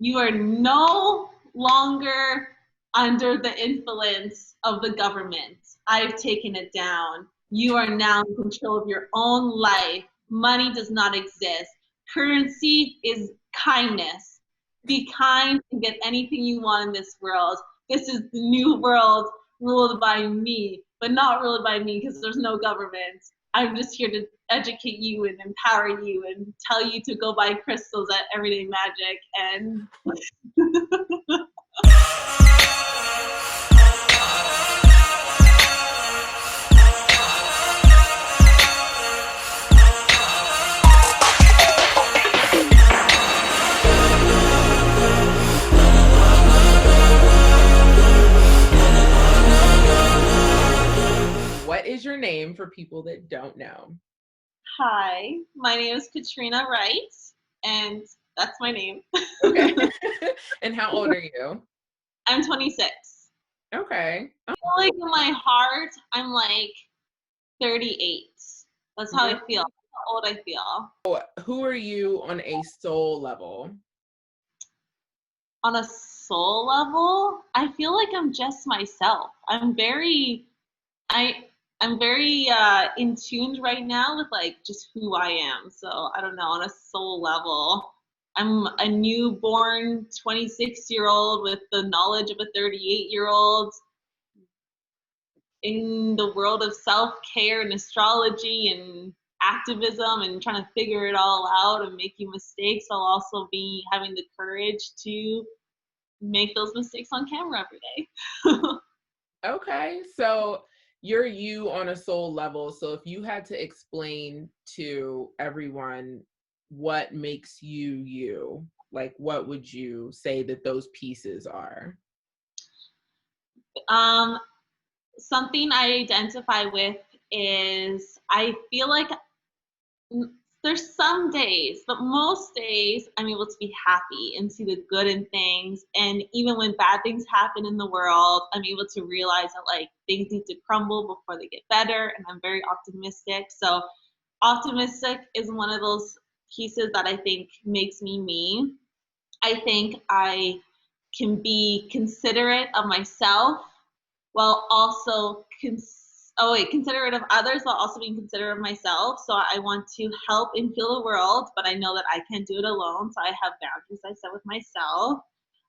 You are no longer under the influence of the government. I've taken it down. You are now in control of your own life. Money does not exist. Currency is kindness. Be kind and get anything you want in this world. This is the new world ruled by me, but not ruled by me because there's no government. I'm just here to educate you and empower you and tell you to go buy crystals at Everyday Magic and What is your name for people that don't know? Hi, my name is Katrina Wright, and that's my name. Okay. And how old are you? I'm 26. Okay. I feel like in my heart, I'm like 38. That's how I feel. How old I feel. Who are you on a soul level? On a soul level, I feel like I'm just myself. I I'm very in tune right now with like just who I am. So I don't know, on a soul level, I'm a newborn 26-year-old with the knowledge of a 38-year-old in the world of self-care and astrology and activism and trying to figure it all out and making mistakes. I'll also be having the courage to make those mistakes on camera every day. Okay. So you're you on a soul level. So if you had to explain to everyone what makes you you, like what would you say that those pieces are? um, Something I identify with is I feel like there's some days, but most days I'm able to be happy and see the good in things. And even when bad things happen in the world, I'm able to realize that like things need to crumble before they get better. And I'm very optimistic. So optimistic is one of those pieces that I think makes me me. I think I can be considerate of myself while also considerate of others while also being considerate of myself. So I want to help and heal the world, but I know that I can't do it alone. So I have boundaries I set with myself.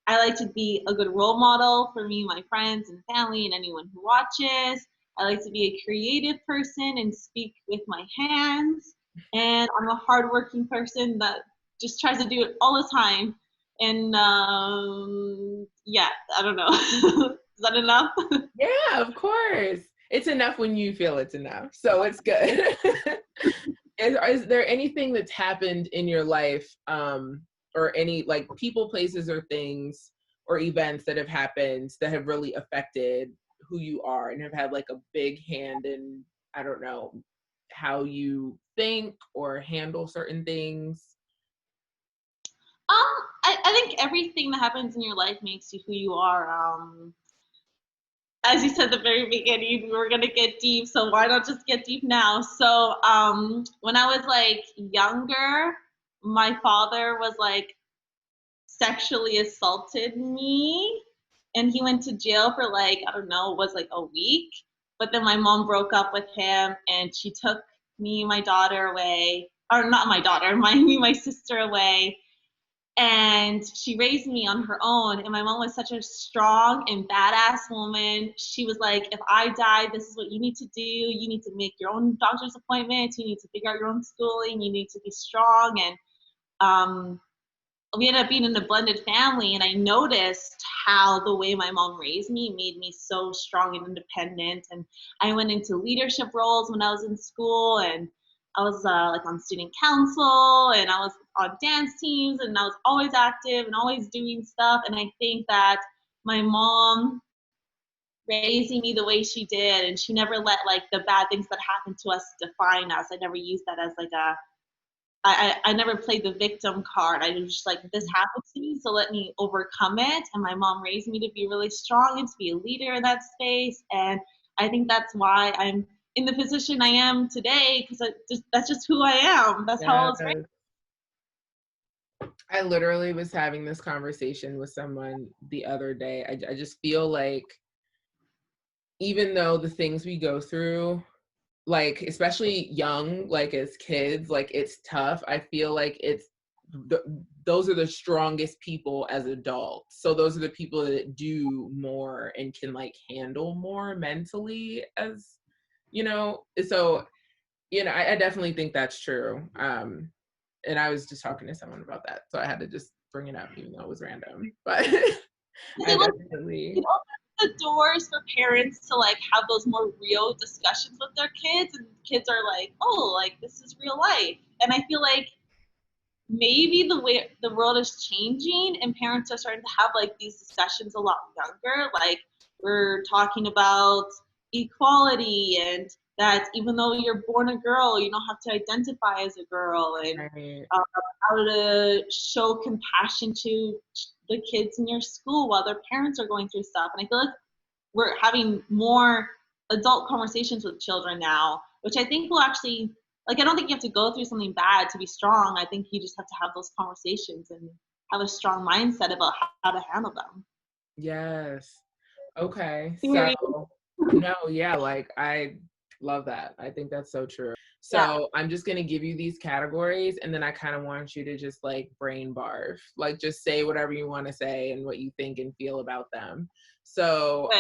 I like to be a good role model for me, my friends and family, and anyone who watches. I like to be a creative person and speak with my hands. And I'm a hardworking person that just tries to do it all the time. And yeah, I don't know. Is that enough? Yeah, of course. It's enough when you feel it's enough. So it's good. Is there anything that's happened in your life, or any like people, places, or things or events that have happened that have really affected who you are and have had like a big hand in, I don't know, how you think or handle certain things? I think everything that happens in your life makes you who you are. As you said at the very beginning, we were gonna get deep, so why not just get deep now? So, when I was like younger, my father was like sexually assaulted me, and he went to jail for like I don't know, it was like a week. But then my mom broke up with him, and she took me, my daughter away, or not my daughter, my sister away, and she raised me on her own. And my mom was such a strong and badass woman. She was like, if I die, this is what you need to do. You need to make your own doctor's appointments, you need to figure out your own schooling, you need to be strong. And we ended up being in a blended family, and I noticed how the way my mom raised me made me so strong and independent. And I went into leadership roles when I was in school, and I was like on student council, and I was on dance teams, and I was always active and always doing stuff. And I think that my mom raising me the way she did, and she never let like the bad things that happened to us define us. I never used that as like I never played the victim card. I was just like, this happened to me, so let me overcome it. And my mom raised me to be really strong and to be a leader in that space. And I think that's why I'm in the position I am today, because that's just who I am. That's how I was raised. I literally was having this conversation with someone the other day. I just feel like even though the things we go through, like especially young, like as kids, like it's tough. I feel like those are the strongest people as adults. So those are the people that do more and can like handle more mentally, as you know. So I definitely think that's true. And I was just talking to someone about that, so I had to just bring it up, even though it was random. But I definitely, It opens the doors for parents to like have those more real discussions with their kids, and kids are like, oh, like this is real life. And I feel like maybe the way the world is changing and parents are starting to have like these discussions a lot younger. Like we're talking about equality, and that even though you're born a girl, you don't have to identify as a girl, and right. how to show compassion to the kids in your school while their parents are going through stuff. And I feel like we're having more adult conversations with children now, which I think will actually, like, I don't think you have to go through something bad to be strong. I think you just have to have those conversations and have a strong mindset about how to handle them. Yes. Okay. Yeah. So, no, yeah, like I love that. I think that's so true. So, I'm just going to give you these categories and then I kind of want you to just like brain barf, like just say whatever you want to say and what you think and feel about them. So,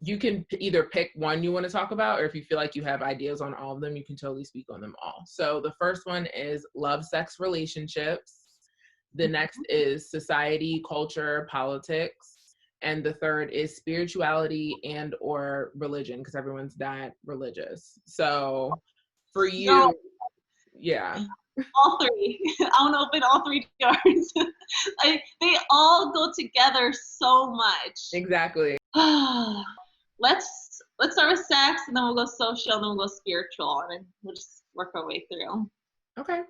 you can either pick one you want to talk about, or if you feel like you have ideas on all of them, you can totally speak on them all. So, the first one is love, sex, relationships. The next is society, culture, politics. And the third is spirituality and or religion, because everyone's not religious. So for you, No, yeah. all three. I want to open all three jars. They all go together so much. Exactly. Let's start with sex, and then we'll go social, and then we'll go spiritual, and then we'll just work our way through. Okay.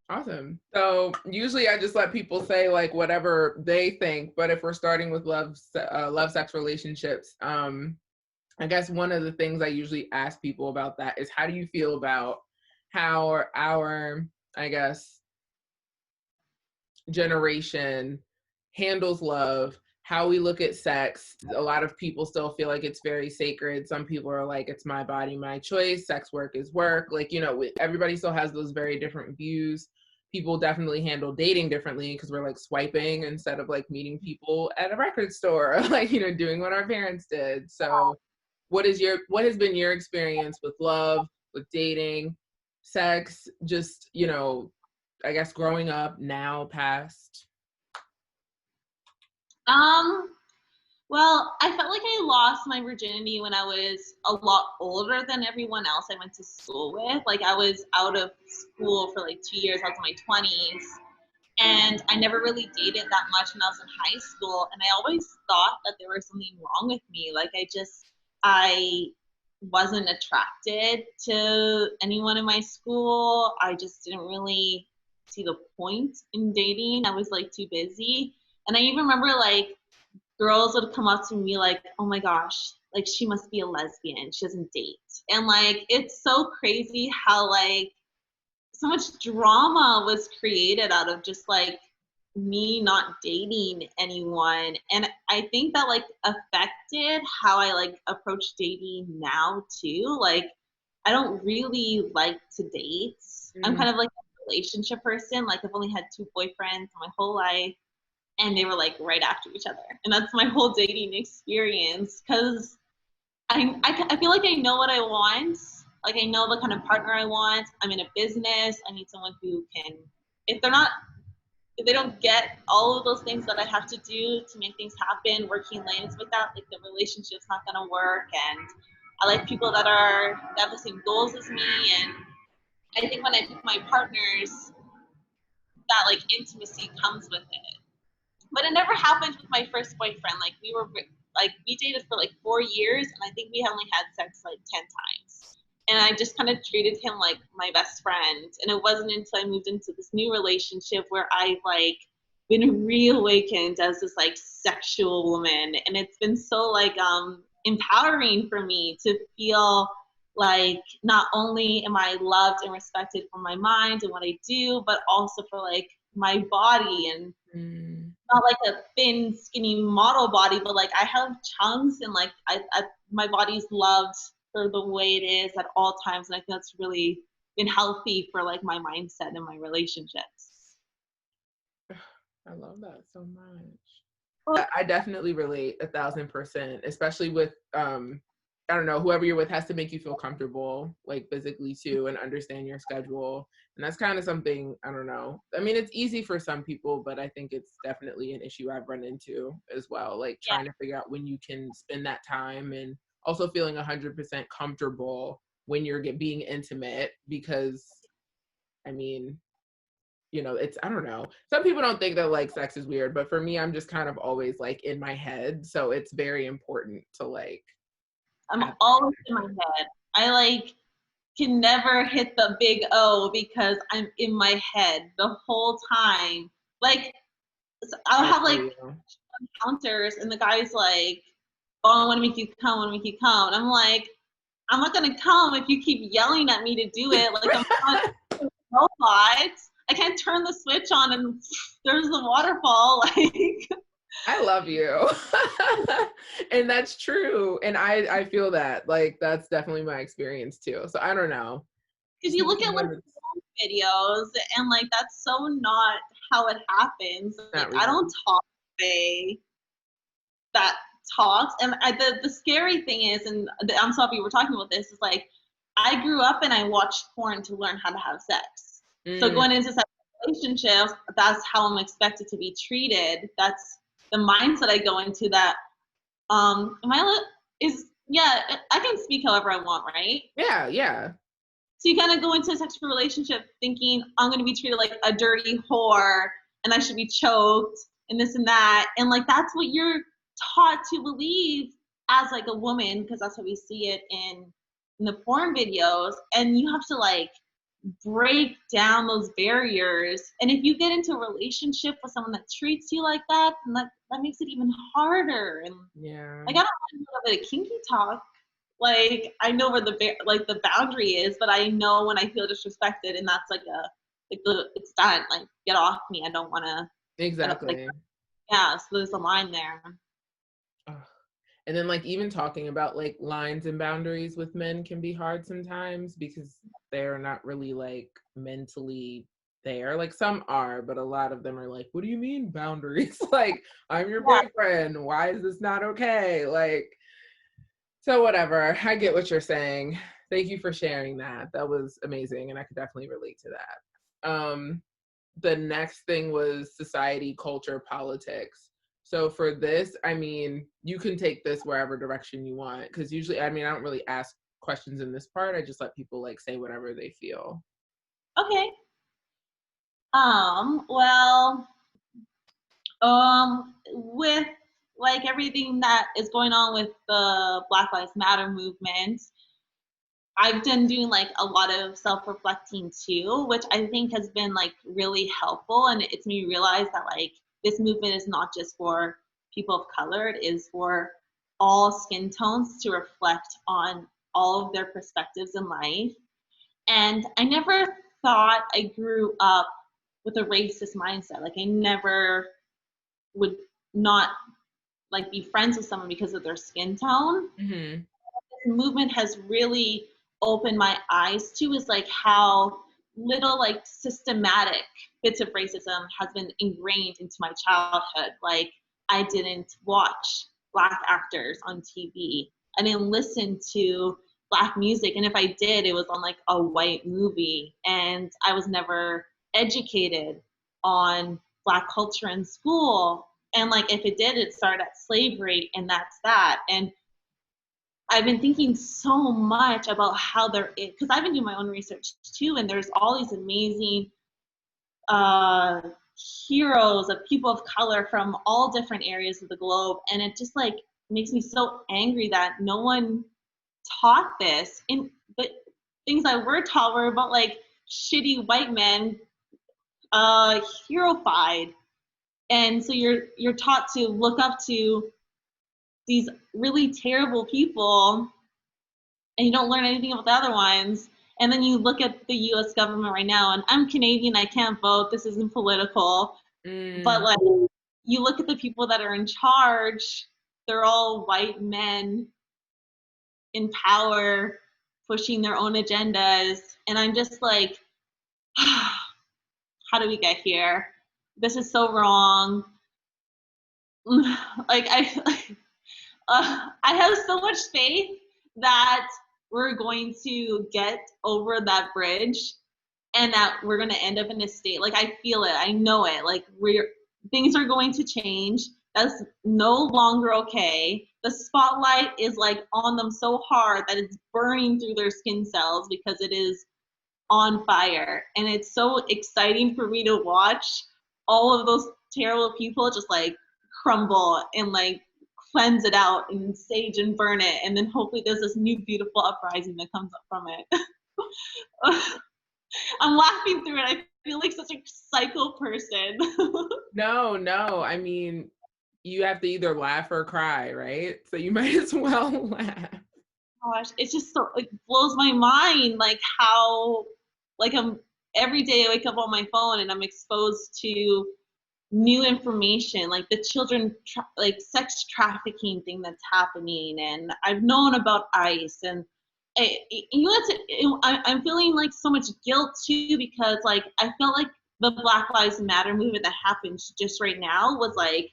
Awesome. So usually I just let people say like whatever they think, but if we're starting with love, sex, relationships, I guess one of the things I usually ask people about that is how do you feel about how our I guess, generation handles love, how we look at sex. A lot of people still feel like it's very sacred. Some people are like, it's my body, my choice. Sex work is work. Like, everybody still has those very different views. People definitely handle dating differently because we're like swiping instead of like meeting people at a record store, like, doing what our parents did. So what has been your experience with love, with dating, sex, just, I guess growing up, now, past? Well, I felt like I lost my virginity when I was a lot older than everyone else I went to school with. Like I was out of school for like 2 years, out of my 20s, and I never really dated that much when I was in high school. And I always thought that there was something wrong with me. Like I wasn't attracted to anyone in my school. I just didn't really see the point in dating. I was like too busy. And I even remember like girls would come up to me like, oh my gosh, like she must be a lesbian. She doesn't date. And like, it's so crazy how like so much drama was created out of just like me not dating anyone. And I think that like affected how I like approach dating now too. Like, I don't really like to date. I'm kind of like a relationship person. Like, I've only had 2 boyfriends my whole life, and they were like right after each other. And that's my whole dating experience because I feel like I know what I want. Like I know the kind of partner I want. I'm in a business. I need someone who can, if they're not, if they don't get all of those things that I have to do to make things happen, working lanes with that, like the relationship's not gonna work. And I like people that have the same goals as me. And I think when I pick my partners, that like intimacy comes with it. But it never happened with my first boyfriend. Like we dated for like 4 years, and I think we only had sex like 10 times. And I just kind of treated him like my best friend. And it wasn't until I moved into this new relationship where I've like been reawakened as this like sexual woman, and it's been so like empowering for me to feel like not only am I loved and respected for my mind and what I do, but also for like my body, and not like a thin, skinny model body, but like I have chunks, and like my body's loved for the way it is at all times, and I think that's really been healthy for like my mindset and my relationships. I love that so much. I definitely relate 1,000%, especially with I don't know, whoever you're with has to make you feel comfortable, like physically too, and understand your schedule. And that's kind of something, I don't know. I mean, it's easy for some people, but I think it's definitely an issue I've run into as well. Like trying to figure out when you can spend that time, and also feeling 100% comfortable when you're being intimate, because I mean, you know, it's, I don't know. Some people don't think that like sex is weird, but for me, I'm just kind of always like in my head. So it's very important to like, I'm always in my head. I like can never hit the big O because I'm in my head the whole time. Like I'll have like encounters and the guy's like, oh, I want to make you come, I want to make you come. And I'm like, I'm not gonna come if you keep yelling at me to do it. Like I'm not a robot. I can't turn the switch on and there's the waterfall. Like I love you. And that's true. And I feel that. Like that's definitely my experience too. So I don't know. because you look at like videos and like that's so not how it happens. Like I don't talk the way that talks. And the scary thing is, and I'm sorry we're talking about this, is like I grew up and I watched porn to learn how to have sex. So going into sex relationships, that's how I'm expected to be treated. That's the mindset I go into. That I can speak however I want, right? Yeah. So you kind of go into a sexual relationship thinking I'm going to be treated like a dirty whore and I should be choked and this and that, and like that's what you're taught to believe as like a woman, because that's how we see it in the porn videos. And you have to like break down those barriers. And if you get into a relationship with someone that treats you like that, then that makes it even harder. And like I don't want a little bit of kinky talk. Like I know where the boundary is, but I know when I feel disrespected, and that's it's done. Like get off me. I don't want to. Exactly. So there's a line there. And then like even talking about like lines and boundaries with men can be hard sometimes because they're not really like mentally there. Like some are, but a lot of them are like, what do you mean boundaries? Like I'm your boyfriend. Why is this not okay? Like, so whatever. I get what you're saying. Thank you for sharing that. That was amazing. And I could definitely relate to that. The next thing was society, culture, politics. So for this, I mean, you can take this wherever direction you want, because usually, I mean, I don't really ask questions in this part. I just let people like say whatever they feel. Okay. With like everything that is going on with the Black Lives Matter movement, I've been doing like a lot of self-reflecting too, which I think has been like really helpful. And it's made me realize that like this movement is not just for people of color, it is for all skin tones to reflect on all of their perspectives in life. And I never thought I grew up with a racist mindset. Like I never would not like be friends with someone because of their skin tone. Mm-hmm. This movement has really opened my eyes to is like how little like systematic bits of racism has been ingrained into my childhood. Like I didn't watch Black actors on TV. I didn't listen to Black music, and if I did, it was on like a white movie, and I was never educated on Black culture in school. And like if it did, it started at slavery, and that's that. And I've been thinking so much about how there is, because I've been doing my own research too, and there's all these amazing heroes of people of color from all different areas of the globe, and it just like makes me so angry that no one taught this. And the things that were taught were about like shitty white men heroified, and so you're taught to look up to these really terrible people and you don't learn anything about the other ones. And then you look at the US government right now, and I'm Canadian, I can't vote, this isn't political, but like you look at the people that are in charge, they're all white men in power pushing their own agendas, and I'm just like, how do we get here? This is so wrong. Like I have so much faith that we're going to get over that bridge and that we're going to end up in a state, like I feel it, I know it, like things are going to change. That's no longer okay. The spotlight is like on them so hard that it's burning through their skin cells because it is on fire, and it's so exciting for me to watch all of those terrible people just like crumble and like cleanse it out and sage and burn it, and then hopefully there's this new beautiful uprising that comes up from it. I'm laughing through it. I feel like such a psycho person. No, I mean, you have to either laugh or cry, right? So you might as well laugh. Gosh, it's just so, it blows my mind, like how, like every day I wake up on my phone and I'm exposed to new information, like the children like sex trafficking thing that's happening, and I've known about ICE, and I'm feeling like so much guilt too, because like I felt like the Black Lives Matter movement that happened just right now was like,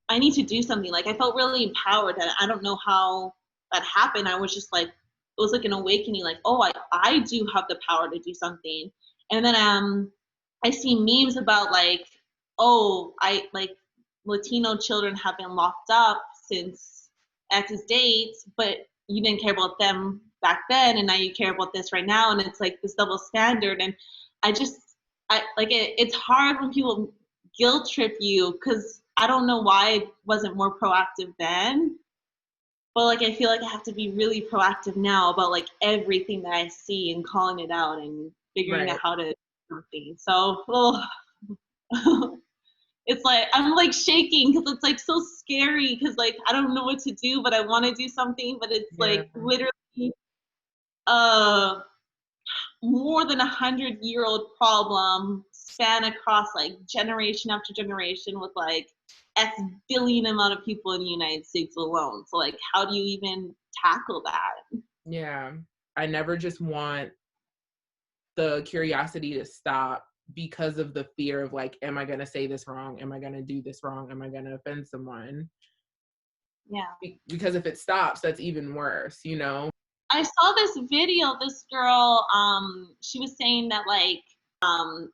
I need to do something. Like I felt really empowered, and I don't know how that happened. I was just like, it was like an awakening, like, oh, I do have the power to do something. And then I see memes about like, oh, I like Latino children have been locked up since X's date, but you didn't care about them back then, and now you care about this right now, and it's like this double standard. And I like it's hard when people guilt trip you, because I don't know why I wasn't more proactive then, but like I feel like I have to be really proactive now about like everything that I see and calling it out and figuring out how to do something. So it's like I'm like shaking because it's like so scary, because like I don't know what to do, but I want to do something, but it's like literally uh more than 100-year-old problem span across like generation after generation with like X billion amount of people in the United States alone. So like, how do you even tackle that? Yeah, I never just want the curiosity to stop because of the fear of like, am I going to say this wrong? Am I going to do this wrong? Am I going to offend someone? Yeah. Because if it stops, that's even worse, you know? I saw this video, this girl, she was saying that like,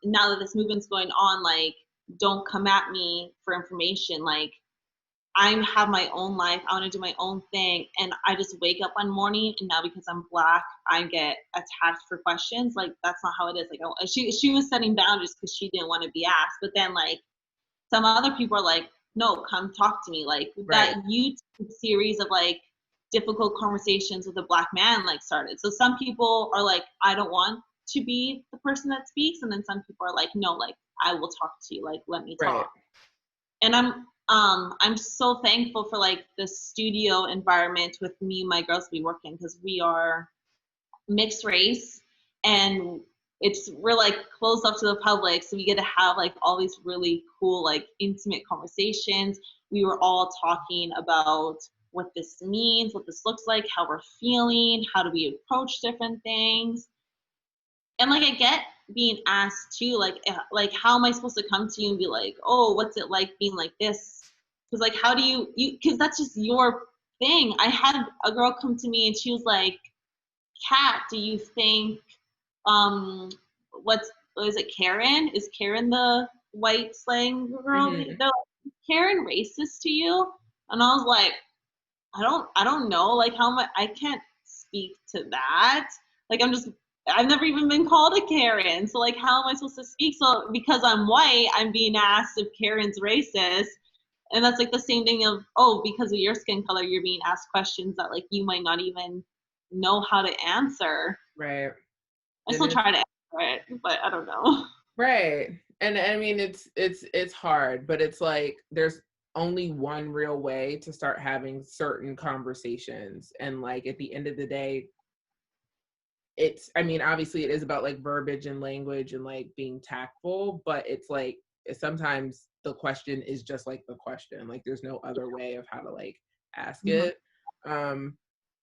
now that this movement's going on, like, don't come at me for information. Like, I have my own life. I want to do my own thing. And I just wake up one morning, and now because I'm Black, I get attacked for questions. Like, that's not how it is. Like, she was setting boundaries because she didn't want to be asked. But then, like, some other people are like, no, come talk to me. Like, that YouTube series of, like, difficult conversations with a Black man, like, started. So some people are like, I don't want to be the person that speaks. And then some people are like, no, like, I will talk to you. Like, let me talk. And I'm so thankful for like the studio environment with me and my girls we work in, because we are mixed race, and we're like closed up to the public, so we get to have like all these really cool like intimate conversations. We were all talking about what this means, what this looks like, how we're feeling, how do we approach different things. And like I get being asked too, like how am I supposed to come to you and be like, oh, what's it like being like this? Because like how do you because that's just your thing. I had a girl come to me and she was like, Kat, do you think what is it, Karen? Is Karen the white slang girl? Mm-hmm. They're like, Karen racist to you? And I was like, I don't know. Like how much I can't speak to that. Like I've never even been called a Karen. So like how am I supposed to speak? So because I'm white, I'm being asked if Karen's racist. And that's like the same thing of, oh, because of your skin color, you're being asked questions that like you might not even know how to answer. Right. I still try to answer it, but I don't know. Right. And I mean, it's hard, but it's like, there's only one real way to start having certain conversations. And like, at the end of the day, I mean, obviously it is about like verbiage and language and like being tactful, but it's like sometimes the question is just like the question. Like there's no other way of how to like ask it.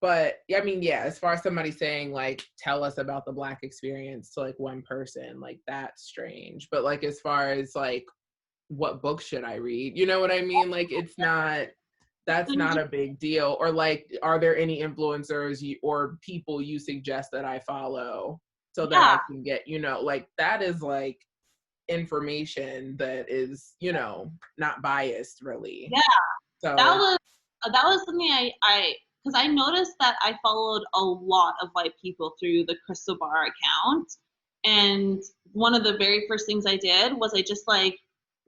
But I mean, yeah, as far as somebody saying like, tell us about the Black experience to like one person, like that's strange. But like as far as like what book should I read? You know what I mean? Like that's not a big deal. Or like, are there any influencers or people you suggest that I follow so that I can get, like that is like information that is, not biased really. Yeah. So that was something I because I noticed that I followed a lot of white people through the Crystal Bar account. And one of the very first things I did was I just like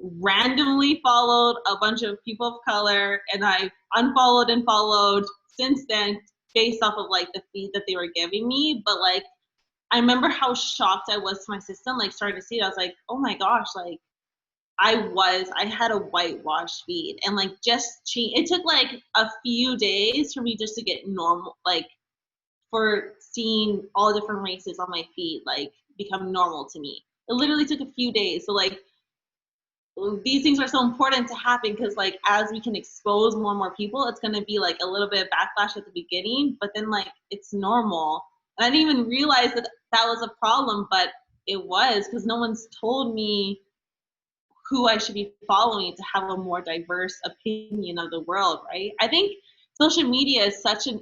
randomly followed a bunch of people of color, and I unfollowed and followed since then based off of like the feed that they were giving me. But like I remember how shocked I was to my system, like starting to see it. I was like, oh my gosh, like I had a whitewash feed, and like it took like a few days for me just to get normal, like for seeing all different races on my feed, like become normal to me. It literally took a few days. So like these things are so important to happen because like as we can expose more and more people, it's going to be like a little bit of backlash at the beginning, but then like it's normal. And I didn't even realize that that was a problem, but it was because no one's told me who I should be following to have a more diverse opinion of the world, right? I think social media is such an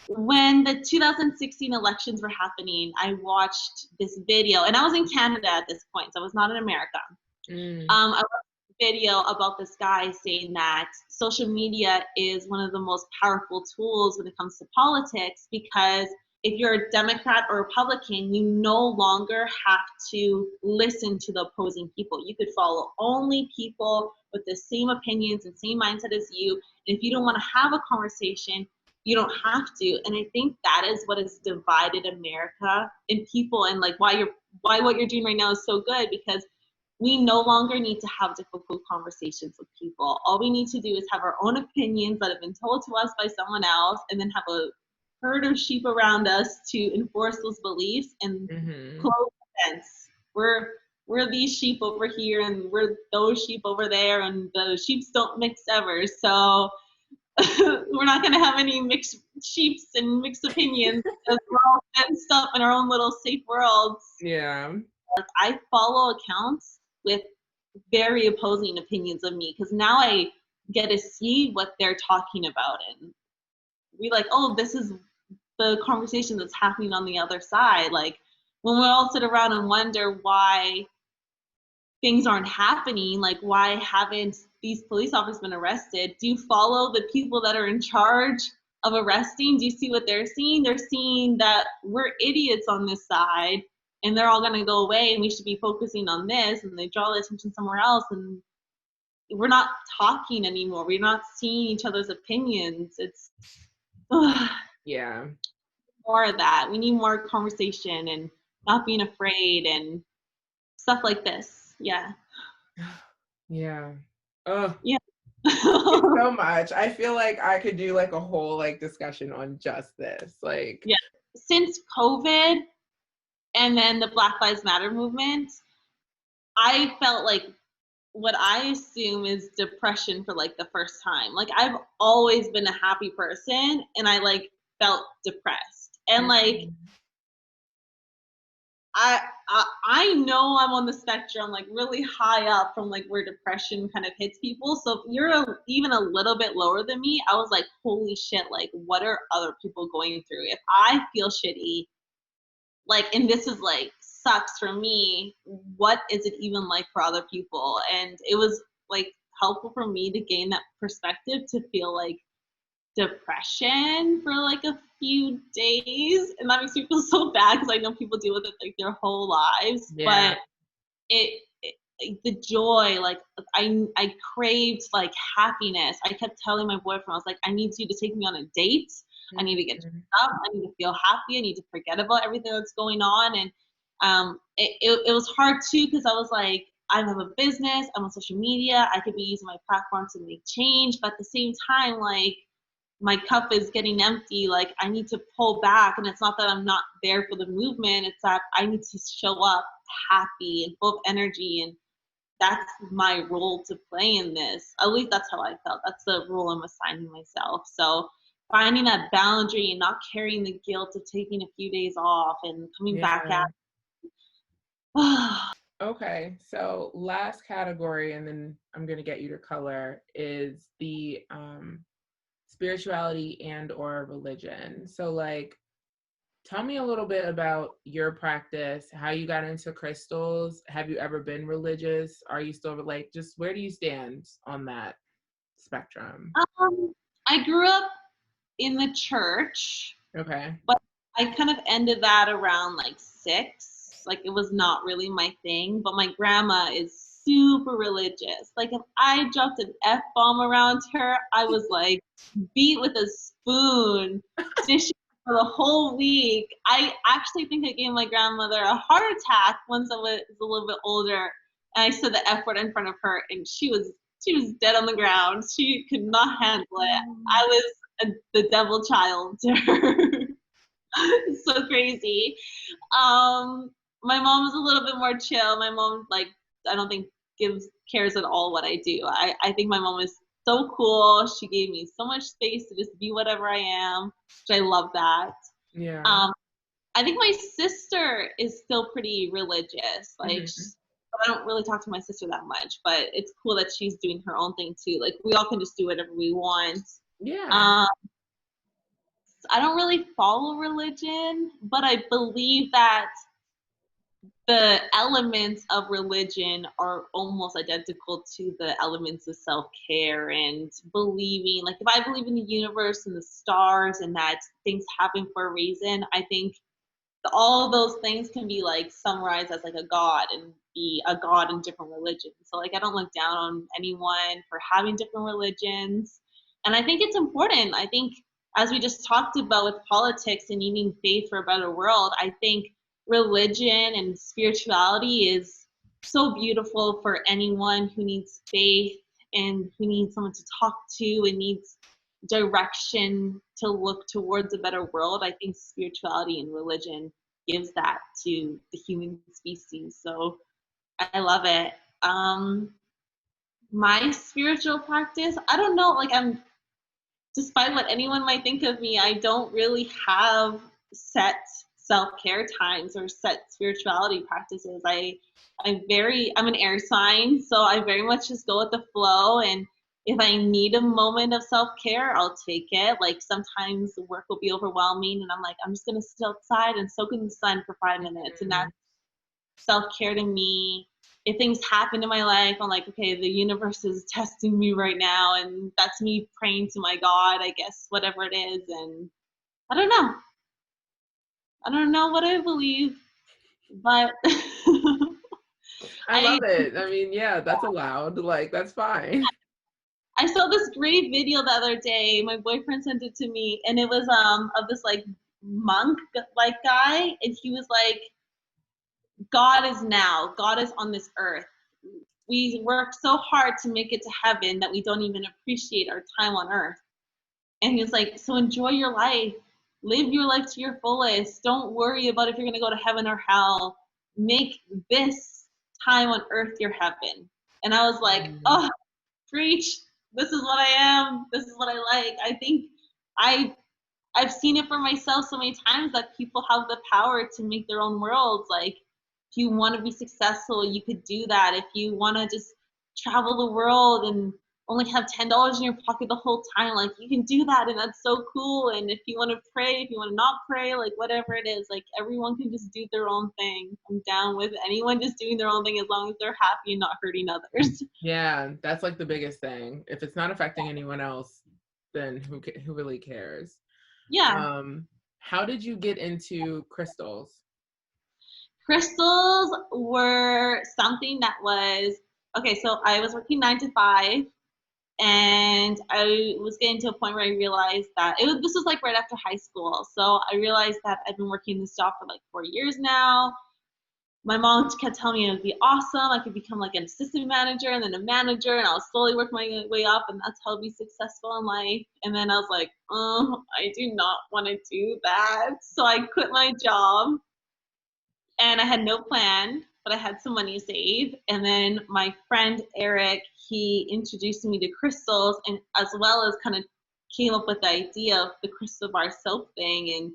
when the 2016 elections were happening, I watched this video, and I was in Canada at this point, so I was not in America. I watched a video about this guy saying that social media is one of the most powerful tools when it comes to politics because if you're a Democrat or Republican, you no longer have to listen to the opposing people. You could follow only people with the same opinions and same mindset as you. And if you don't want to have a conversation, you don't have to. And I think that is what has divided America and people, and like why what you're doing right now is so good, because we no longer need to have difficult conversations with people. All we need to do is have our own opinions that have been told to us by someone else, and then have a herd of sheep around us to enforce those beliefs and close the fence. We're these sheep over here, and we're those sheep over there, and the sheeps don't mix ever. So we're not going to have any mixed sheeps and mixed opinions because we're all fenced up in our own little safe worlds. Yeah. Like I follow accounts with very opposing opinions of me because now I get to see what they're talking about and be like, oh, this is the conversation that's happening on the other side. Like when we all sit around and wonder why things aren't happening, like why haven't these police officers been arrested? Do you follow the people that are in charge of arresting? Do you see what they're seeing? They're seeing that we're idiots on this side and they're all going to go away and we should be focusing on this, and they draw the attention somewhere else, and we're not talking anymore. We're not seeing each other's opinions. It's yeah, more of that. We need more conversation and not being afraid and stuff like this. Yeah. Yeah. Oh, yeah. so much. I feel like I could do like a whole like discussion on just this. Like, yeah. Since COVID and then the Black Lives Matter movement, I felt like what I assume is depression for like the first time. Like I've always been a happy person, and I like felt depressed. And like I know I'm on the spectrum, like really high up from like where depression kind of hits people. So if you're even a little bit lower than me, I was like, holy shit, like what are other people going through? If I feel shitty, like, and this is like sucks for me, what is it even like for other people? And it was like helpful for me to gain that perspective to feel like depression for like a few days, and that makes me feel so bad because I know people deal with it like their whole lives. But it the joy, like I craved like happiness. I kept telling my boyfriend, I was like, I need you to take me on a date. I need to get up. I need to feel happy. I need to forget about everything that's going on. And it was hard too because I was like, I have a business. I'm on social media. I could be using my platform to make change, but at the same time, like my cup is getting empty, like I need to pull back. And it's not that I'm not there for the movement, it's that I need to show up happy and full of energy, and that's my role to play in this. At least that's how I felt. That's the role I'm assigning myself. So finding that boundary and not carrying the guilt of taking a few days off and coming back Yeah. at Okay, so last category, and then I'm gonna get you to color, is the spirituality and or religion. So like, tell me a little bit about your practice, how you got into crystals. Have you ever been religious? Are you still like, just where do you stand on that spectrum? I grew up in the church, Okay. but I kind of ended that around like 6. Like it was not really my thing, but my grandma is super religious. Like if I dropped an F-bomb around her, I was like beat with a spoon, dishing for the whole week. I actually think I gave my grandmother a heart attack once I was a little bit older, and I said the F word in front of her, and she was dead on the ground. She could not handle it. I was the devil child to her. So crazy. Um, my mom is a little bit more chill. My mom, like, I don't think cares at all what I do. I think my mom is so cool. She gave me so much space to just be whatever I am, which I love that. Yeah. I think my sister is still pretty religious. Like, I don't really talk to my sister that much, but it's cool that she's doing her own thing too. Like, we all can just do whatever we want. Yeah. I don't really follow religion, but I believe that the elements of religion are almost identical to the elements of self-care and believing. Like if I believe in the universe and the stars and that things happen for a reason, I think all of those things can be like summarized as like a god and be a god in different religions. So like I don't look down on anyone for having different religions. And I think it's important. I think as we just talked about with politics and needing faith for a better world, I think religion and spirituality is so beautiful for anyone who needs faith and who needs someone to talk to and needs direction to look towards a better world. I think spirituality and religion gives that to the human species. So I love it. My spiritual practice, I don't know, like despite what anyone might think of me, I don't really have set self-care times or set spirituality practices. I'm an air sign, so I very much just go with the flow, and if I need a moment of self-care, I'll take it. Like sometimes the work will be overwhelming and I'm like, I'm just gonna sit outside and soak in the sun for 5 minutes, and that's self-care to me. If things happen in my life, I'm like, okay, the universe is testing me right now, and that's me praying to my God, I guess, whatever it is. And I don't know. I don't know what I believe, but I love it. I mean, yeah, that's allowed. Like, that's fine. I saw this great video the other day. My boyfriend sent it to me, and it was of this like monk like guy, and he was like, God is now. God is on this earth. We work so hard to make it to heaven that we don't even appreciate our time on earth. And he was like, so enjoy your life. Live your life to your fullest. Don't worry about if you're going to go to heaven or hell. Make this time on earth your heaven. And I was like, oh, preach. This is what I am. This is what I like. I think I I've seen it for myself so many times that people have the power to make their own worlds. Like, if you want to be successful, you could do that. If you want to just travel the world and only have $10 in your pocket the whole time, like, you can do that, and that's so cool. And if you want to pray, if you want to not pray, like, whatever it is, like, everyone can just do their own thing. I'm down with anyone just doing their own thing as long as they're happy and not hurting others. Yeah, that's like the biggest thing. If it's not affecting anyone else, then who really cares? Yeah. How did you get into crystals? Crystals were something that was okay. So I was working 9 to 5, and I was getting to a point where I realized that this was like right after high school. So I realized that I've been working this job for like 4 years now. my mom kept telling me it would be awesome. I could become like an assistant manager and then a manager, and I'll slowly work my way up, and that's how I'll be successful in life. And then I was like, oh, I do not want to do that. So I quit my job, and I had no plan, but I had some money saved. And then my friend Eric, he introduced me to crystals, and as well as kind of came up with the idea of the crystal bar soap thing and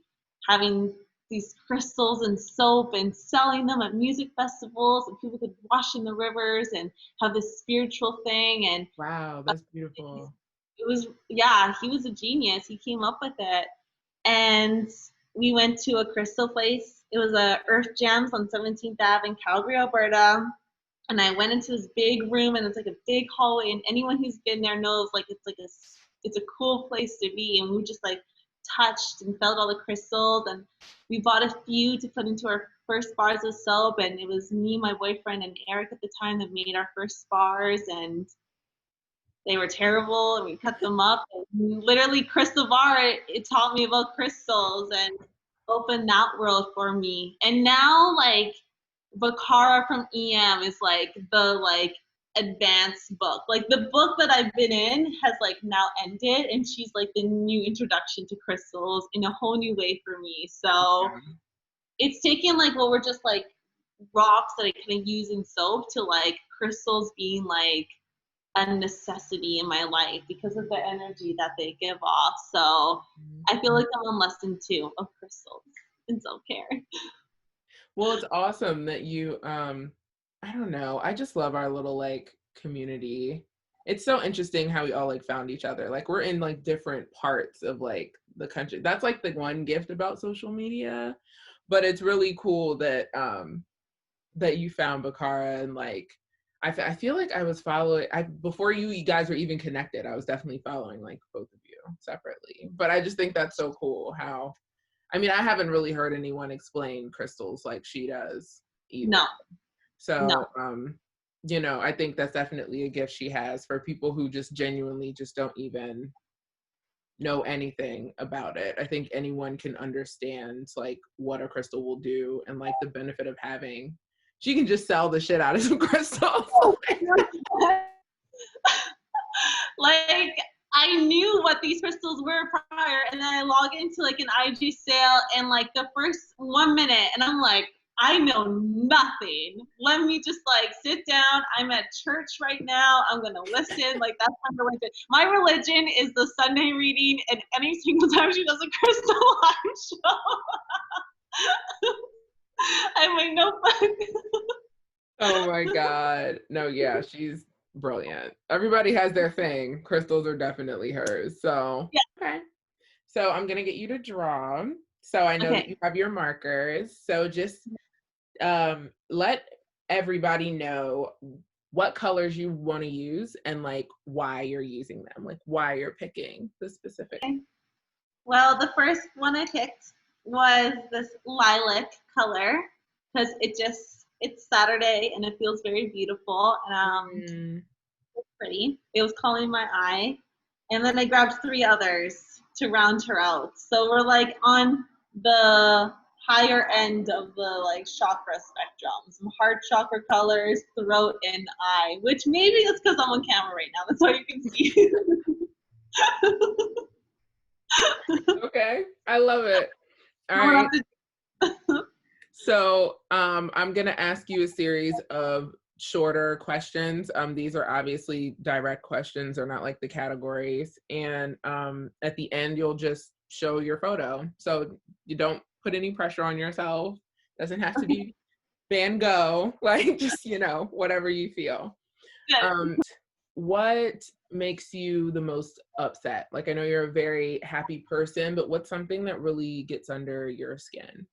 having these crystals and soap and selling them at music festivals, and people could wash in the rivers and have this spiritual thing. And Wow, that's beautiful. it was, yeah, he was a genius. He came up with it. And we went to a crystal place. It was a Earth Gems on 17th Ave in Calgary, Alberta. And I went into this big room, and it's like a big hallway, and anyone who's been there knows like it's a cool place to be. And we just like touched and felt all the crystals, and we bought a few to put into our first bars of soap. And it was me, my boyfriend, and Eric at the time that made our first bars, and they were terrible, and we cut them up. And literally, Crystal Bar, it taught me about crystals and opened that world for me. And now, like, Bakara from EM is like the like advanced book. Like the book that I've been in has like now ended, and she's like the new introduction to crystals in a whole new way for me. So it's taken like what were just like rocks that I kind of use in soap to like crystals being like a necessity in my life because of the energy that they give off. So I feel like I'm on lesson 2 of crystals and self-care. Well, it's awesome that you I don't know. I just love our little like community. It's so interesting how we all like found each other. Like we're in like different parts of like the country. That's like the one gift about social media. But it's really cool that that you found Bakara, and like I feel like I was following before you guys were even connected. I was definitely following like both of you separately. But I just think that's so cool how I mean, I haven't really heard anyone explain crystals like she does either. No, no. So, you know, I think that's definitely a gift she has for people who just genuinely just don't even know anything about it. I think anyone can understand like what a crystal will do and like the benefit of having. She can just sell the shit out of some crystals. Like I knew what these crystals were prior, and then I log into like an IG sale, and like the first 1 minute, and I'm like, I know nothing. Let me just like sit down. I'm at church right now. I'm gonna listen. Like that's my religion. My religion is the Sunday reading, and any single time she does a crystal, I'm show. I'm like, no fun. Oh my God. No, yeah, she's brilliant. Everybody has their thing. Crystals are definitely hers. So, Yeah. okay. So I'm going to get you to draw. So I know that you have your markers. So just let everybody know what colors you want to use and like why you're using them, like why you're picking the specific. Okay. Well, the first one I picked was this lilac color because it's Saturday and it feels very beautiful and it's pretty. It was calling my eye. And then I grabbed 3 others to round her out. So we're like on the higher end of the like chakra spectrum. Some heart chakra colors, throat, and eye, which maybe it's because I'm on camera right now. That's all you can see. Okay. I love it. All right. So I'm going to ask you a series of shorter questions. These are obviously direct questions. They're not like the categories. And at the end, you'll just show your photo. So you don't put any pressure on yourself. Doesn't have to be Van Gogh. Like just, you know, whatever you feel. What makes you the most upset? Like I know you're a very happy person, but what's something that really gets under your skin?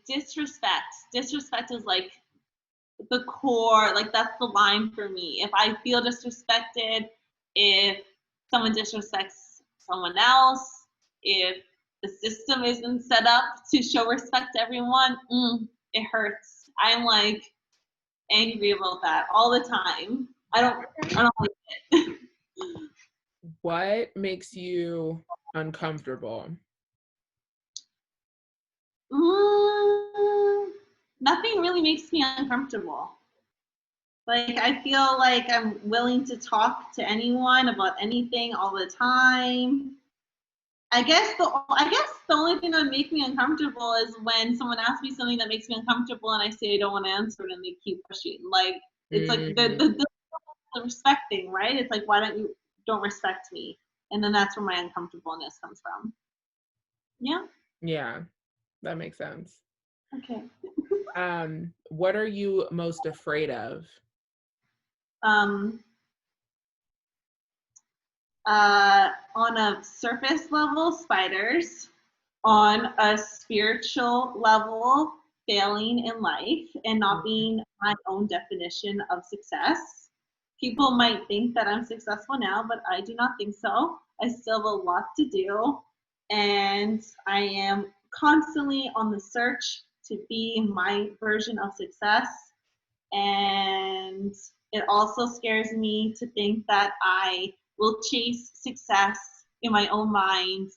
Disrespect. Disrespect is like the core, like that's the line for me. If I feel disrespected, if someone disrespects someone else, if the system isn't set up to show respect to everyone, it hurts. I'm like angry about that all the time. I don't like it. What makes you uncomfortable? Nothing really makes me uncomfortable. Like, I feel like I'm willing to talk to anyone about anything all the time. I guess the only thing that would make me uncomfortable is when someone asks me something that makes me uncomfortable and I say I don't want to answer it and they keep pushing. Like, it's like the respect thing, right? It's like, why don't respect me? And then that's where my uncomfortableness comes from. Yeah. Yeah, that makes sense. Okay. What are you most afraid of? Um, on a surface level, spiders. On a spiritual level, failing in life and not being my own definition of success. People might think that I'm successful now, but I do not think so. I still have a lot to do, and I am constantly on the search to be my version of success. And it also scares me to think that I will chase success in my own mind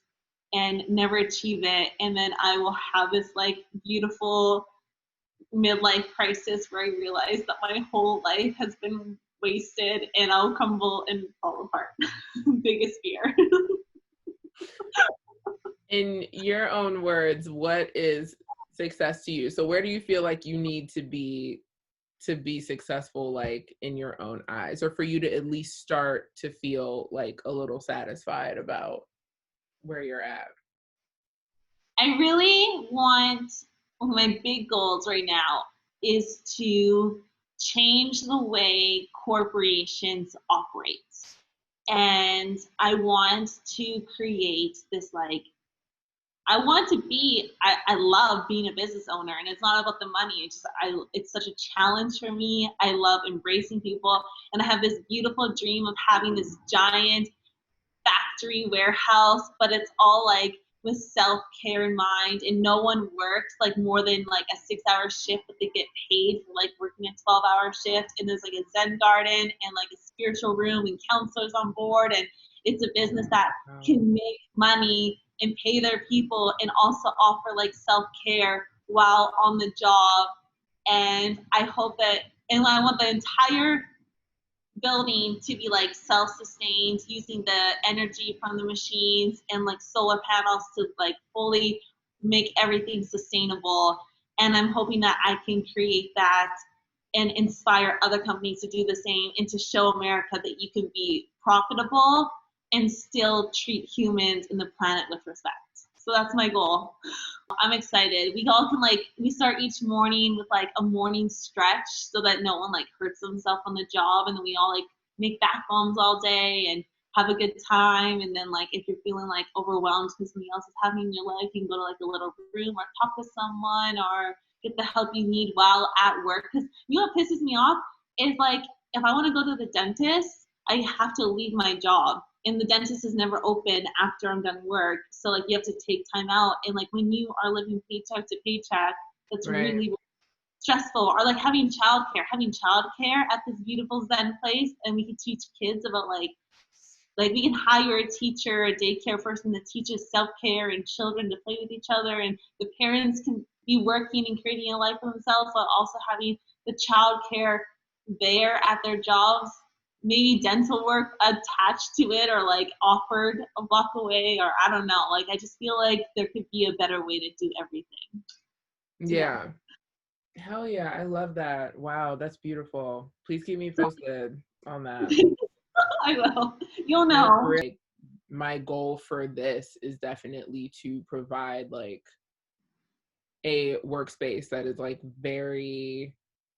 and never achieve it. And then I will have this like beautiful midlife crisis where I realize that my whole life has been wasted and I'll crumble and fall apart. Biggest fear. In your own words, what is success to you? So where do you feel like you need to be successful, like in your own eyes, or for you to at least start to feel like a little satisfied about where you're at? I really want, one of my big goals right now is to change the way corporations operate. And I want to create this like, I love being a business owner, and it's not about the money. It's such a challenge for me. I love embracing people, and I have this beautiful dream of having this giant factory warehouse, but it's all like with self-care in mind, and no one works like more than like a 6-hour shift, but they get paid for like working a 12-hour shift. And there's like a Zen garden and like a spiritual room and counselors on board, and it's a business that can make money and pay their people and also offer like self-care while on the job. And I hope that, and I want the entire building to be like self-sustained using the energy from the machines and like solar panels to like fully make everything sustainable. And I'm hoping that I can create that and inspire other companies to do the same and to show America that you can be profitable and still treat humans and the planet with respect. So that's my goal. I'm excited. We all can like, we start each morning with like a morning stretch so that no one like hurts themselves on the job, and then we all like make back bombs all day and have a good time. And then like if you're feeling like overwhelmed because something else is happening in your life, you can go to like a little room or talk to someone or get the help you need while at work. Because you know what pisses me off is like if I want to go to the dentist, I have to leave my job, and the dentist is never open after I'm done work. So like you have to take time out, and like when you are living paycheck to paycheck, that's Right. really stressful. Or like having childcare at this beautiful Zen place, and we can teach kids about like we can hire a teacher, a daycare person that teaches self-care and children to play with each other, and the parents can be working and creating a life for themselves while also having the childcare there at their jobs, maybe dental work attached to it or like offered a block away, or I don't know. Like I just feel like there could be a better way to do everything. Yeah. Hell yeah, I love that. Wow, that's beautiful. Please keep me posted on that. I will. You'll know. Like, my goal for this is definitely to provide like a workspace that is like very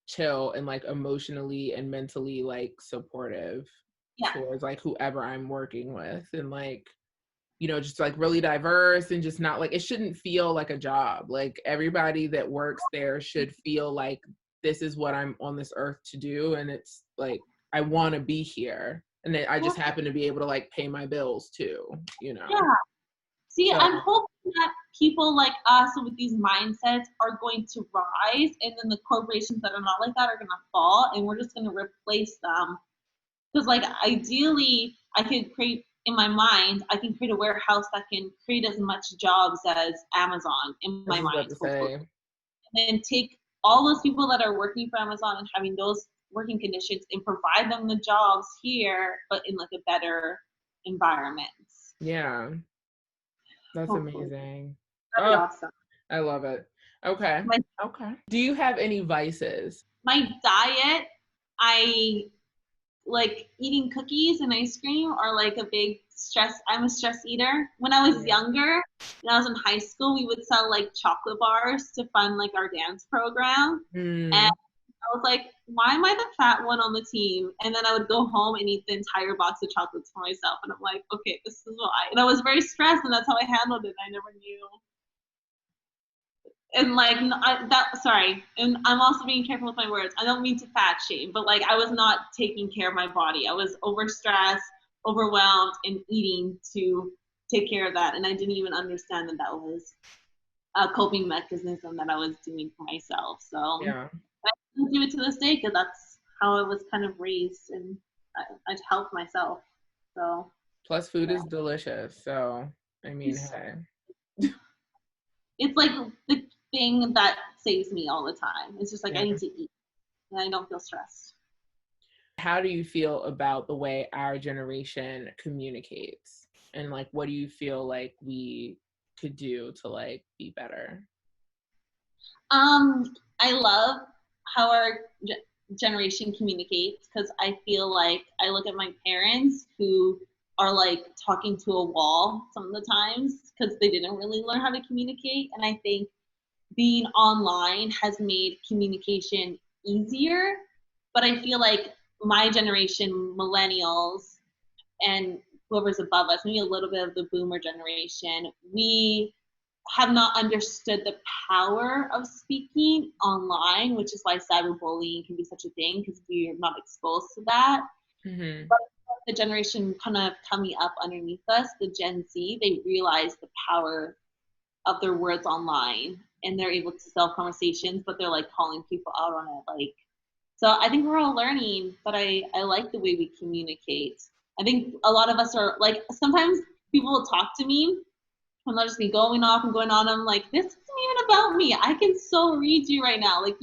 chill and like emotionally and mentally like supportive towards like whoever I'm working with, and like, you know, just like really diverse and just not like, it shouldn't feel like a job. Like everybody that works there should feel like this is what I'm on this earth to do, and it's like I want to be here, and then I just happen to be able to like pay my bills too, you know. Yeah. See, So, I'm hoping that people like us with these mindsets are going to rise, and then the corporations that are not like that are going to fall, and we're just going to replace them. Because, like, ideally, I could create in my mind, I can create a warehouse that can create as much jobs as Amazon in I my was about mind. to say. And then take all those people that are working for Amazon and having those working conditions and provide them the jobs here, but in like a better environment. Yeah, that's Hopefully. amazing. That'd be Oh, awesome. I love it. Okay. My, Okay. Do you have any vices? my diet, I like eating cookies and ice cream are like a big stress. I'm a stress eater. When I was Yeah. younger, when I was in high school, we would sell like chocolate bars to fund like our dance program. And Mm. I was like, why am I the fat one on the team? And then I would go home and eat the entire box of chocolates for myself. And I'm like, okay, this is why. And I was very stressed, and that's how I handled it. I never knew. And like sorry, and I'm also being careful with my words. I don't mean to fat shame, but like I was not taking care of my body. I was overstressed, overwhelmed, and eating to take care of that. And I didn't even understand that that was a coping mechanism that I was doing for myself. So Yeah. I still do it to this day because that's how I was kind of raised, and I helped myself. So Plus, food yeah. is delicious. So, I mean, hey. It's like the thing that saves me all the time. It's just like I Yeah. need to eat, and I don't feel stressed. How do you feel about the way our generation communicates? And like, what do you feel like we could do to like be better? I love how our generation communicates because I feel like I look at my parents who are like talking to a wall some of the times because they didn't really learn how to communicate. And I think being online has made communication easier. But I feel like my generation, millennials, and whoever's above us, maybe a little bit of the boomer generation, we have not understood the power of speaking online, which is why cyberbullying can be such a thing because we're not exposed to that. Mm-hmm. But the generation kind of coming up underneath us, the Gen Z, they realize the power of their words online and they're able to sell conversations, but they're like calling people out on it. Like, so I think we're all learning, but I like the way we communicate. I think a lot of us are like, sometimes people will talk to me and they'll just be going off and going on. I'm like, this isn't even about me. I can so read you right now. Like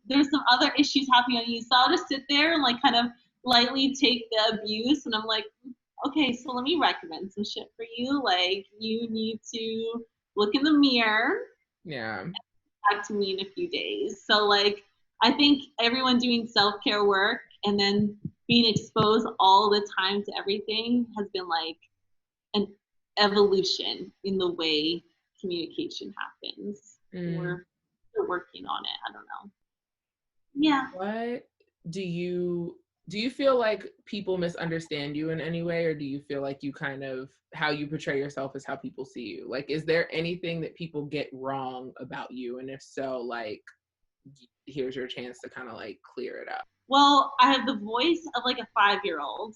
there's some other issues happening on you. So I'll just sit there and like kind of lightly take the abuse. And I'm like, okay, so let me recommend some shit for you. Like you need to look in the mirror, Yeah. back to me in a few days. So like I think everyone doing self-care work and then being exposed all the time to everything has been like an evolution in the way communication happens. Mm. We're working on it. I don't know. Yeah. What do you feel like people misunderstand you in any way, or do you feel like you kind of how you portray yourself is how people see you? Like, is there anything that people get wrong about you? And if so, like, here's your chance to kind of like clear it up. Well, I have the voice of like a 5-year-old,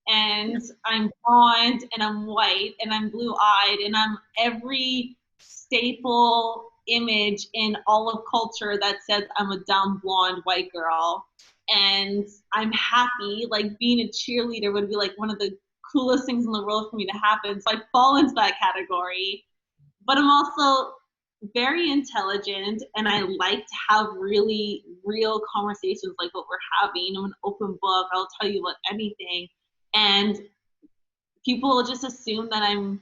and I'm blonde and I'm white and I'm blue eyed and I'm every staple image in all of culture that says I'm a dumb blonde white girl. And I'm happy, like being a cheerleader would be like one of the coolest things in the world for me to happen. So I fall into that category. But I'm also very intelligent and I like to have really real conversations like what we're having. I'm an open book. I'll tell you about anything. And people just assume that I'm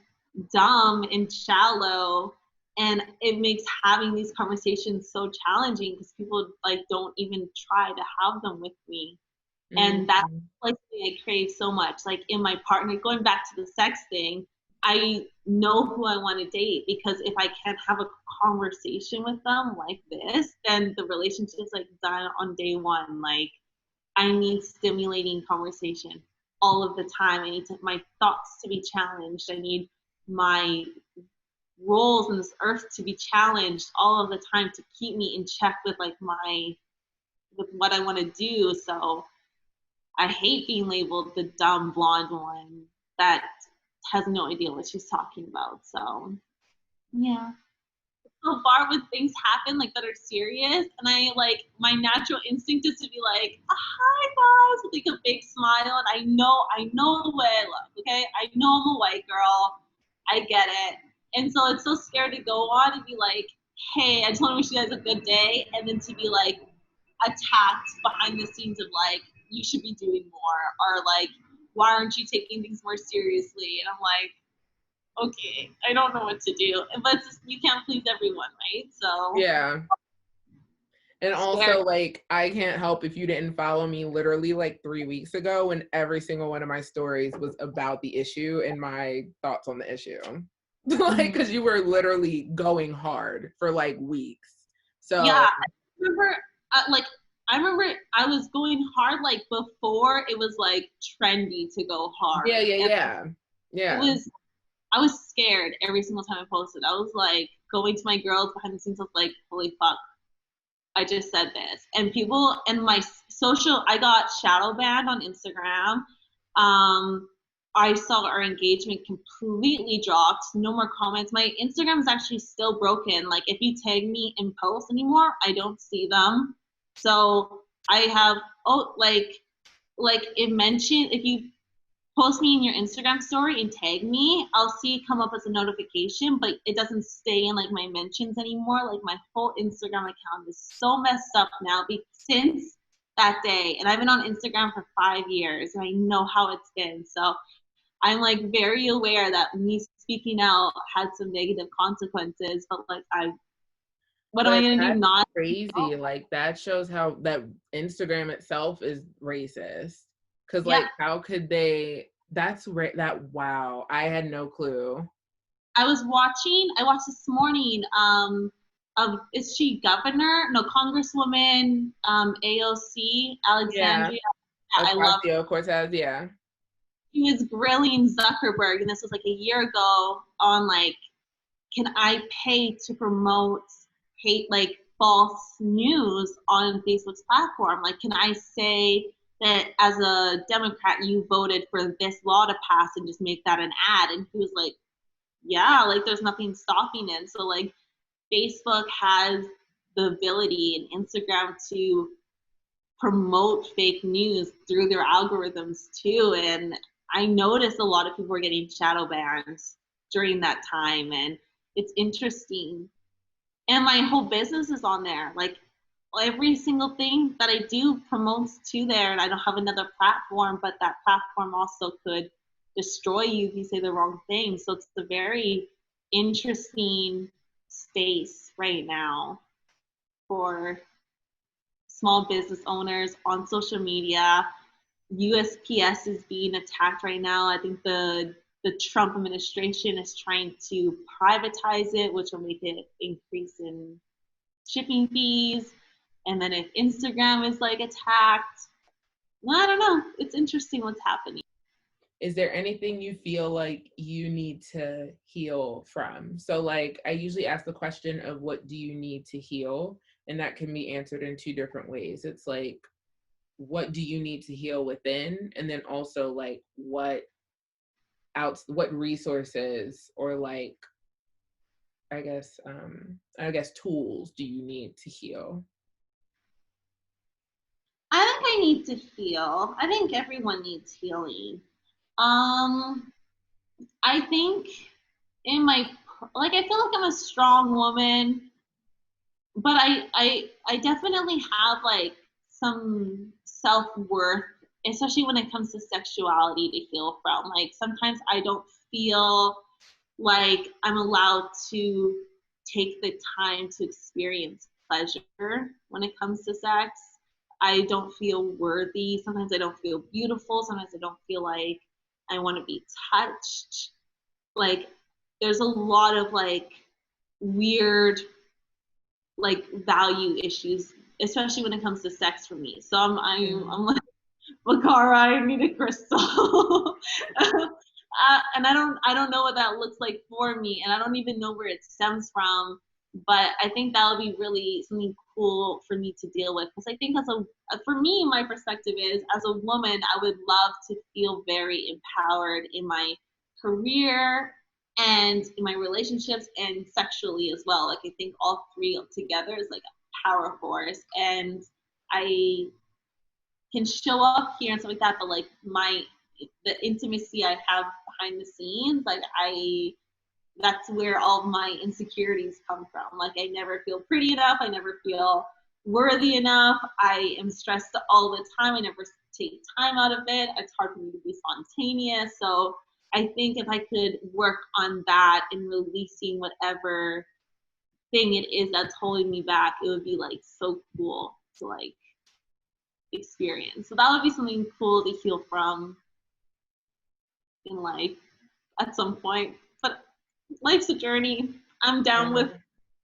dumb and shallow, and it makes having these conversations so challenging because people like don't even try to have them with me. And that's Mm-hmm. like something I crave so much. Like in my partner, going back to the sex thing, I know who I want to date because if I can't have a conversation with them like this, then the relationship's like done on day one. Like I need stimulating conversation all of the time. I need my thoughts to be challenged. I need my roles in this earth to be challenged all of the time to keep me in check with like with what I want to do. So I hate being labeled the dumb blonde one that has no idea what she's talking about. So yeah. so far when things happen like that are serious, and I like my natural instinct is to be like, hi guys, with like a big smile, and I know the way I look, okay? I know I'm a white girl, I get it, and so it's so scared to go on and be like, hey, I just want to wish you guys a good day, and then to be like attacked behind the scenes of like, you should be doing more, or like, why aren't you taking things more seriously? And I'm like, okay, I don't know what to do. But it's just, you can't please everyone, right? So Yeah. And scary. also, like, I can't help if you didn't follow me literally like 3 weeks ago when every single one of my stories was about the issue and my thoughts on the issue. Like, because you were literally going hard for like weeks. So, Yeah, I remember, like, I remember I was going hard like before it was like trendy to go yeah, hard, yeah, and yeah. it Yeah. was I was scared every single time I posted. I was like going to my girls behind the scenes. I was like, holy fuck, I just said this. And people and my social, I got shadow banned on Instagram. I saw our engagement completely dropped. No more comments. My Instagram is actually still broken. Like if you tag me in posts anymore, I don't see them. So I have like it mentioned if you post me in your Instagram story and tag me, I'll see it come up as a notification, but it doesn't stay in like my mentions anymore. Like my whole Instagram account is so messed up now since that day. And I've been on Instagram for 5 years and I know how it's been. So I'm like very aware that me speaking out had some negative consequences, but like what am I But gonna do? that's Not crazy. Like, that shows how that Instagram itself is racist. Because, yeah. like, how could they? That's that, wow. I had no clue. I watched this morning, is she governor? No, Congresswoman, AOC, Yeah. Alexandria. I love her. Ocasio-Cortez, yeah. She was grilling Zuckerberg, and this was like a year ago, on like, can I pay to promote hate, like false news on Facebook's platform? Like, can I say that as a Democrat, you voted for this law to pass and just make that an ad? And he was like, yeah, like there's nothing stopping it. So like Facebook has the ability and Instagram to promote fake news through their algorithms too. And I noticed a lot of people were getting shadow banned during that time, and it's interesting. And my whole business is on there. Like every single thing that I do promotes to there, and I don't have another platform, but that platform also could destroy you if you say the wrong thing. So it's a very interesting space right now for small business owners on social media. USPS is being attacked right now. I think the Trump administration is trying to privatize it, which will make it increase in shipping fees. And then if Instagram is like attacked, well, I don't know. It's interesting what's happening. Is there anything you feel like you need to heal from? So, like, I usually ask the question of what do you need to heal? And that can be answered in two different ways. It's like, what do you need to heal within? And then also, like, what resources or like, I guess tools do you need to heal? I think I need to heal. I think everyone needs healing. Um, I think in my like I feel like I'm a strong woman, but I definitely have like some self-worth, especially when it comes to sexuality, to heal from. Like sometimes I don't feel like I'm allowed to take the time to experience pleasure when it comes to sex. I don't feel worthy. Sometimes I don't feel beautiful. Sometimes I don't feel like I want to be touched. Like there's a lot of like weird like value issues, especially when it comes to sex for me. So I'm like, Bakara, I need a crystal. And I don't know what that looks like for me, and I don't even know where it stems from. But I think that would be really something cool for me to deal with, because I think for me, my perspective is as a woman, I would love to feel very empowered in my career, and in my relationships and sexually as well. Like I think all three together is like a power force, and I can show up here and stuff like that, but like the intimacy I have behind the scenes, like that's where all my insecurities come from. Like I never feel pretty enough, I never feel worthy enough, I am stressed all the time, I never take time out of it, it's hard for me to be spontaneous. So I think if I could work on that and releasing whatever thing it is that's holding me back, it would be like so cool to like experience. So that would be something cool to heal from in life at some point. But life's a journey. I'm down with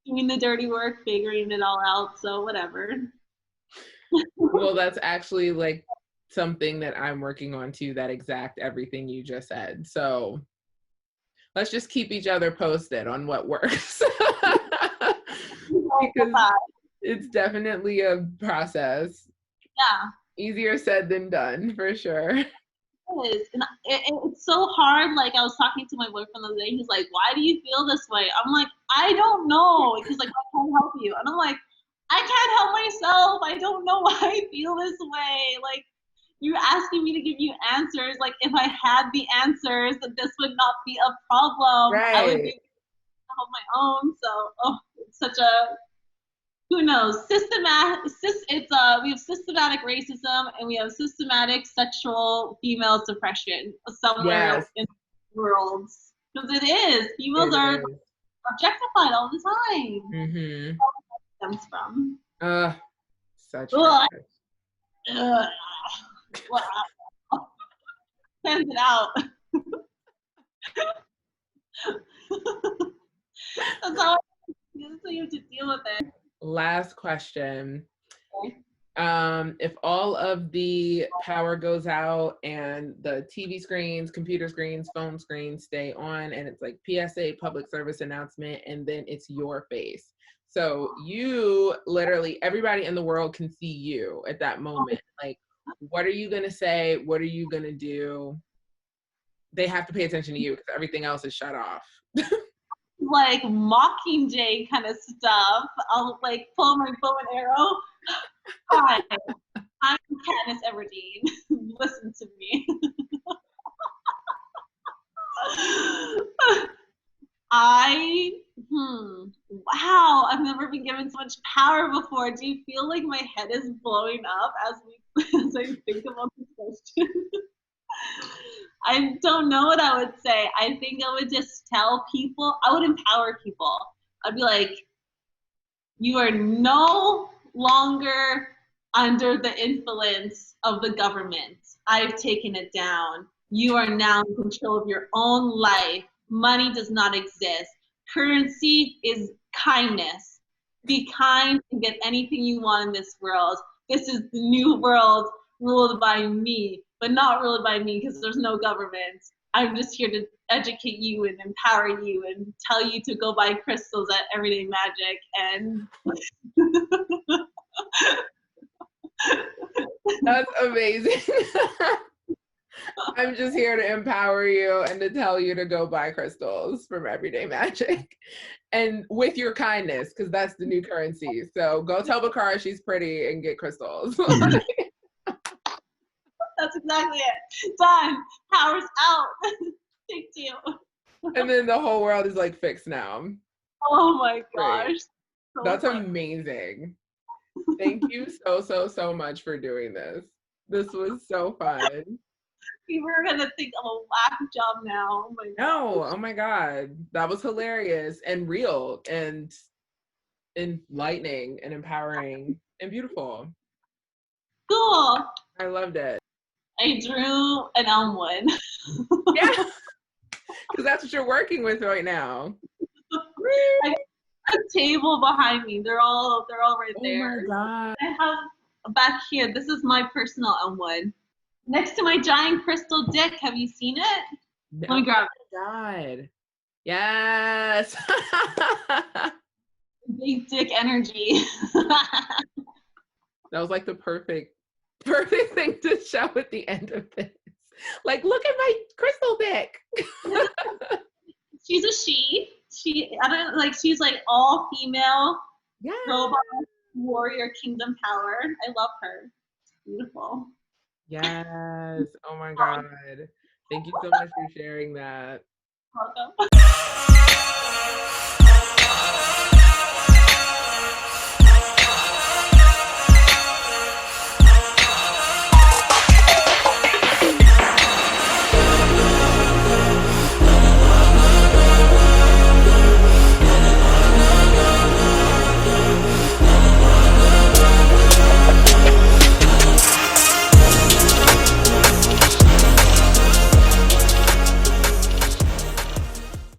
doing the dirty work, figuring it all out. So whatever. Well, that's actually like something that I'm working on too, that exact everything you just said. So let's just keep each other posted on what works. Because it's definitely a process. Yeah. Easier said than done, for sure. It is. And it's so hard. Like I was talking to my boyfriend the other day. He's like, "Why do you feel this way?" I'm like, "I don't know." He's like, "I can't help you." And I'm like, "I can't help myself. I don't know why I feel this way." Like you're asking me to give you answers. Like if I had the answers, that this would not be a problem. Right. I would be on my own. So it's such a, who knows, we have systematic racism and we have systematic sexual female suppression somewhere in the world. Because it is. Females are objectified all the time. Mm-hmm. Where it stems from. Such Sends it out. That's how you have to deal with it. Last question. Okay. If all of the power goes out and the TV screens, computer screens, phone screens stay on, and it's like PSA, public service announcement, and then it's your face. So you literally, everybody in the world can see you at that moment. Like, what are you going to say? What are you going to do? They have to pay attention to you because everything else is shut off. Like Mockingjay kind of stuff. I'll like pull my bow and arrow. Hi, I'm Katniss Everdeen. Listen to me. Wow, I've never been given so much power before. Do you feel like my head is blowing up as I think about this question? I don't know what I would say. I think I would just tell people, I would empower people. I'd be like, you are no longer under the influence of the government. I've taken it down. You are now in control of your own life. Money does not exist. Currency is kindness. Be kind and get anything you want in this world. This is the new world ruled by me, but not ruled by me because there's no government. I'm just here to educate you and empower you and tell you to go buy crystals at Everyday Magic and That's amazing. I'm just here to empower you and to tell you to go buy crystals from Everyday Magic, and with your kindness, because that's the new currency. So go tell Bakara she's pretty and get crystals. That's exactly it. Done. Power's out. Thank you. And then the whole world is like fixed now. Oh my gosh. So that's amazing. Thank you so much for doing this. This was so fun. You were gonna think of a whack job now. Oh my god. No, oh my god. That was hilarious and real and enlightening and empowering and beautiful. Cool. I loved it. I drew an elmwood. Yeah. Because that's what you're working with right now. I have a table behind me. They're all right there. Oh my god. I have back here. This is my personal elmwood. Next to my giant crystal dick. Have you seen it? No. Let me grab it. Oh my god. Yes. Big dick energy. That was like the perfect thing to show at the end of this. Like, look at my crystal dick. She's a she. I don't like. She's like all female Yeah. robot warrior kingdom power. I love her. Beautiful. Yes. Oh my God. Thank you so much for sharing that. Welcome.